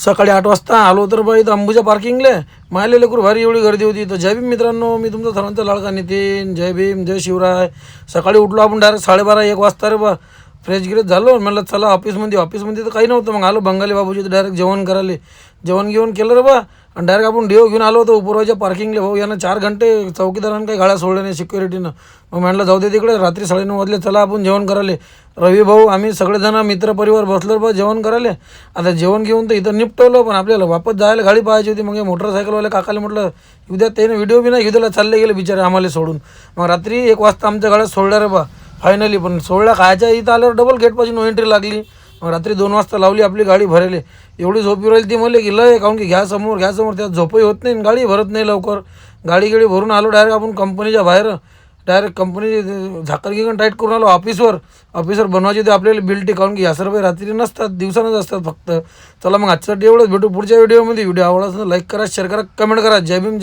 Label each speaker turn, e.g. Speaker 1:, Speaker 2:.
Speaker 1: सकाळी 8 वाजता आलो तर बाई इथं अंबुजा पार्किंगले मायले लेकरू भारी एवढी गर्दी होती. तर जय भीम मित्रांनो, मी तुमचा सर्वांचा लाडका नितीन. जय भीम, जय शिवराय. सकाळी उठलो आपण डायरेक्ट 12:30-1 वाजता रे बा. फ्रेश गिरेश झालो, म्हणलं चला ऑफिसमध्ये तर काही नव्हतं. मग आलो बंगाली बाबूजी डायरेक्ट जेवण करायला. जेवण घेऊन केलं रे बा आणि डायरेक्ट आपण डिओ घेऊन आलो होतो उपरवाच्या पार्किंगला. भाऊ यानं 4 घंटे चौकीदारानं काही गाड्या सोडल्या नाही सिक्युरिटीनं. मग म्हटलं जाऊ दे तिकडे, रात्री 9:30 वाजले, चला आपण जेवण करायला. रवी भाऊ आम्ही सगळेजण मित्र परिवार बसलो बा जेवण करायला. आता जेवण घेऊन तर इथं निपटवलं, पण आपल्याला वापस जायला गाडी पाहायची होती. मग मोटरसायकलवाल्या काकाला म्हटलं उद्या त्याने व्हिडिओ बी नाही घेऊ दिला, चालले गेले बिचारे आम्हाला सोडून. मग रात्री 1 वाजता आमच्या गाड्या सोडल्या रे बा फायनली. पण सोडल्या खायच्या इथं आल्यावर डबल गेटपाशी नो एंट्री लागली. मग रात्री 2 वाजता लावली आपली गाडी भरायला. एवढी झोपी राहील ती म्हणले की लय, काहून की घ्या समोर त्यात झोपही होत नाही, गाडी भरत नाही लवकर. गाडी भरून आलो डायरेक्ट आपण कंपनीच्या बाहेर. डायरेक्ट कंपनी झाकर गिकन टाईट करून आलो ऑफिसवर बनवायची होती आपल्याला बिल टी. काहून की ह्या सर्व रात्री नसतात, दिवसानंच असतात फक्त. चला मग आजसाठी एवढंच, भेटू पुढच्या व्हिडिओमध्ये. व्हिडिओ आवडला लाईक करा, शेअर करा, कमेंट करा. जय भीम.